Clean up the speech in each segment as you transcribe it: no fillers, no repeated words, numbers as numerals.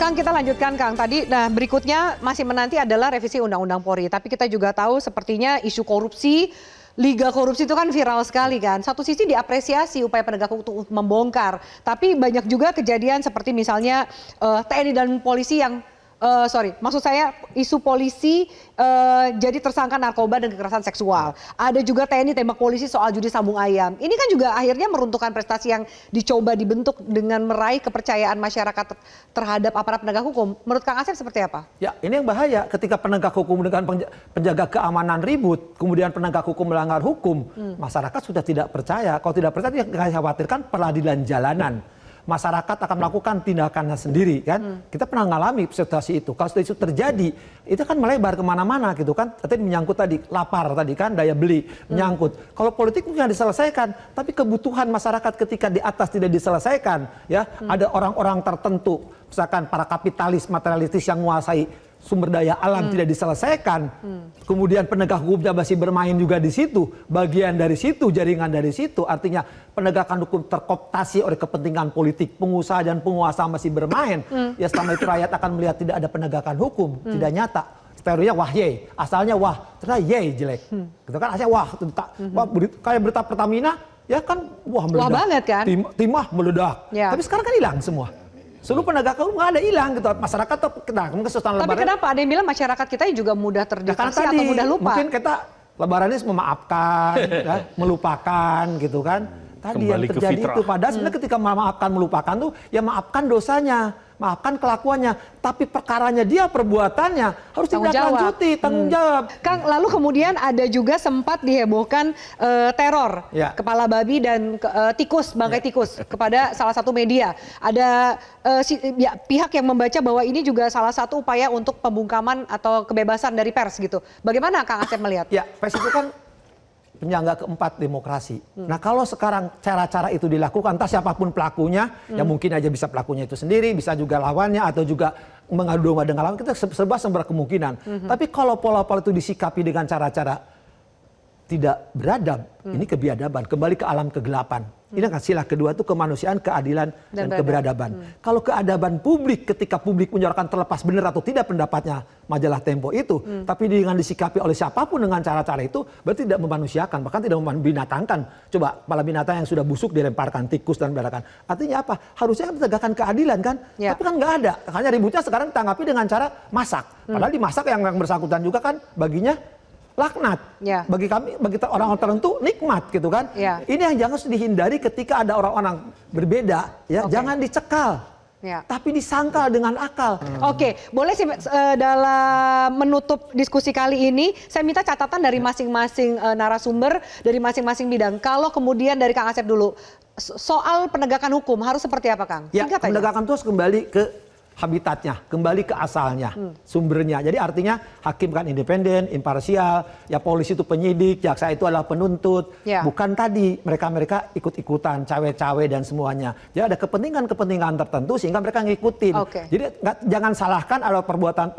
Kang, kita lanjutkan Kang. Tadi, nah berikutnya masih menanti adalah revisi Undang-Undang Polri. Tapi kita juga tahu sepertinya isu korupsi, Liga korupsi itu kan viral sekali kan. Satu sisi diapresiasi upaya penegak hukum untuk membongkar. Tapi banyak juga kejadian seperti misalnya TNI dan polisi yang maksud saya isu polisi jadi tersangka narkoba dan kekerasan seksual. Ada juga TNI tembak polisi soal judi sambung ayam. Ini kan juga akhirnya meruntuhkan prestasi yang dicoba dibentuk dengan meraih kepercayaan masyarakat terhadap aparat penegak hukum. Menurut Kang Asep seperti apa? Ya, ini yang bahaya ketika penegak hukum dengan penjaga keamanan ribut, kemudian penegak hukum melanggar hukum, masyarakat sudah tidak percaya. Kalau tidak percaya, dia khawatirkan peradilan jalanan. Masyarakat akan melakukan tindakannya sendiri kan. Kita pernah mengalami situasi itu. Kalau itu terjadi, itu kan melebar kemana-mana gitu kan. Tadi menyangkut tadi lapar tadi kan, daya beli menyangkut. Kalau politik mungkin diselesaikan, tapi kebutuhan masyarakat ketika di atas tidak diselesaikan, ya ada orang-orang tertentu, misalkan para kapitalis materialistis yang menguasai sumber daya alam tidak diselesaikan, kemudian penegak hukumnya masih bermain juga di situ, bagian dari situ, jaringan dari situ, artinya penegakan hukum terkooptasi oleh kepentingan politik, pengusaha dan penguasa masih bermain, ya selama itu rakyat akan melihat tidak ada penegakan hukum, tidak nyata. Teorinya wah ye, asalnya wah, ternyata ye jelek, gitu kan, asalnya wah, kayak berita Pertamina, ya kan wah meledak, wah banget kan, timah meledak, ya. Tapi sekarang kan hilang semua. Seluruh penegak hukum nggak ada hilang gitu, masyarakat tuh kesusahan lebaran. Tapi kenapa ada yang bilang masyarakat kita juga mudah terdistraksi atau mudah lupa? Mungkin kita lebarannya memaafkan, ya, melupakan gitu kan. Tadi kembali yang terjadi itu padahal sebenarnya ketika memaafkan melupakan tuh ya maafkan dosanya, maafkan kelakuannya, tapi perkaranya dia perbuatannya harus ditindaklanjuti, tanggung jawab. Kang, lalu kemudian ada juga sempat dihebohkan teror kepala babi dan tikus, bangkai tikus kepada salah satu media. Ada pihak yang membaca bahwa ini juga salah satu upaya untuk pembungkaman atau kebebasan dari pers gitu. Bagaimana Kang Asep melihat? Ya, pers itu kan penyangga keempat demokrasi. Nah kalau sekarang cara-cara itu dilakukan, entah siapapun pelakunya, ya mungkin aja bisa pelakunya itu sendiri, bisa juga lawannya, atau juga mengadu domba dengan lawan, kita serba kemungkinan. Tapi kalau pola-pola itu disikapi dengan cara-cara tidak beradab, ini kebiadaban, kembali ke alam kegelapan. Ini kan sila kedua itu kemanusiaan, keadilan, dan keberadaban. Kalau keadaban publik ketika publik menyuarakan terlepas benar atau tidak pendapatnya majalah Tempo itu, tapi dengan disikapi oleh siapapun dengan cara-cara itu, berarti tidak memanusiakan, bahkan tidak membinatangkan. Coba kepala binatang yang sudah busuk dilemparkan tikus dan berakan. Artinya apa? Harusnya menegakkan keadilan kan? Ya. Tapi kan nggak ada. Hanya ributnya sekarang ditanggapi dengan cara masak. Padahal dimasak yang bersangkutan juga kan baginya laknat. Ya. Bagi kami, bagi orang-orang tertentu nikmat gitu kan. Ya. Ini yang jangan dihindari ketika ada orang-orang berbeda, ya jangan dicekal. Ya. Tapi disangkal dengan akal. Oke, boleh sih dalam menutup diskusi kali ini, saya minta catatan dari masing-masing narasumber, dari masing-masing bidang. Kalau kemudian dari Kang Asep dulu, soal penegakan hukum harus seperti apa Kang? Ya, penegakan itu harus kembali ke habitatnya, kembali ke asalnya, sumbernya. Jadi artinya hakim kan independen, imparsial, ya polisi itu penyidik, jaksa itu adalah penuntut. Ya. Bukan tadi mereka ikut-ikutan, cawe-cawe dan semuanya. Jadi ada kepentingan-kepentingan tertentu sehingga mereka ngikutin. Jadi jangan salahkan ada perbuatan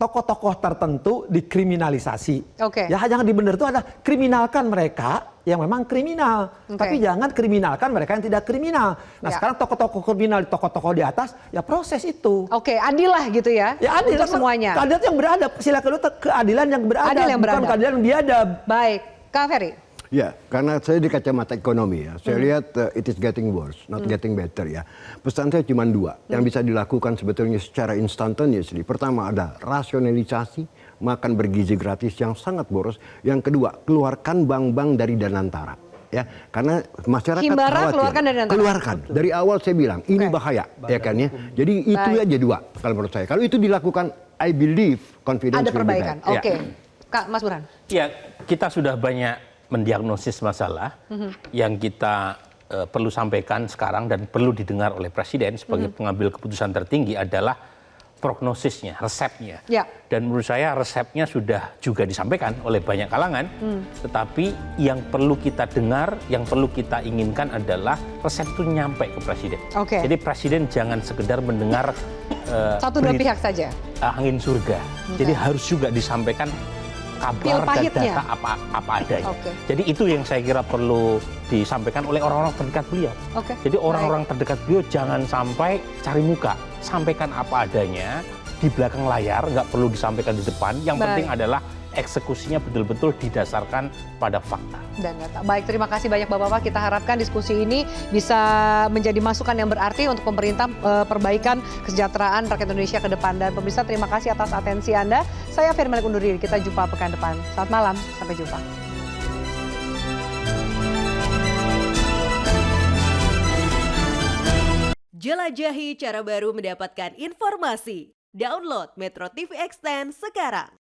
tokoh-tokoh tertentu dikriminalisasi. Ya jangan dibener itu ada kriminalkan mereka yang memang kriminal, tapi jangan kriminalkan mereka yang tidak kriminal. Nah sekarang tokoh-tokoh kriminal, tokoh-tokoh di atas, ya proses itu. Adil lah gitu ya. Ya adil untuk semuanya. Keadilan yang beradab, silakan keadilan yang beradab, adil yang bukan keadilan yang biadab. Baik, Kak Ferry. Ya, karena saya di kacamata ekonomi ya, saya lihat it is getting worse, not getting better ya. Pesan saya cuma dua yang bisa dilakukan sebetulnya secara instantaneously. Pertama ada rasionalisasi, makan bergizi gratis yang sangat boros. Yang kedua, keluarkan bank-bank dari Danantara. Ya, karena masyarakat Himbara khawatir. Keluarkan. Dari awal saya bilang ini bahaya, ya kan ya. Jadi itu aja dua kalau menurut saya. Kalau itu dilakukan, I believe confidence ada perbaikan. Kak Mas Burhan. Ya, kita sudah banyak mendiagnosis masalah yang kita perlu sampaikan sekarang dan perlu didengar oleh Presiden sebagai pengambil keputusan tertinggi adalah prognosisnya, resepnya. Ya. Dan menurut saya resepnya sudah juga disampaikan oleh banyak kalangan, tetapi yang perlu kita dengar, yang perlu kita inginkan adalah resep itu nyampe ke Presiden. Jadi Presiden jangan sekedar mendengar satu dua pihak saja. Angin surga. Jadi harus juga disampaikan Pil kabar dan pahitnya. data apa adanya. Oke. Jadi itu yang saya kira perlu disampaikan oleh orang-orang terdekat beliau. Oke. Jadi orang-orang terdekat beliau jangan sampai cari muka, sampaikan apa adanya di belakang layar, nggak perlu disampaikan di depan. Yang Baik. penting adalah eksekusinya betul-betul didasarkan pada fakta. Dan data. Baik, terima kasih banyak Bapak-Bapak. Kita harapkan diskusi ini bisa menjadi masukan yang berarti untuk pemerintah perbaikan kesejahteraan rakyat Indonesia ke depan. Dan pemirsa, terima kasih atas atensi Anda. Saya Firman undur diri. Kita jumpa pekan depan. Selamat malam, sampai jumpa. Jelajahi cara baru mendapatkan informasi. Download Metro TV Extend sekarang.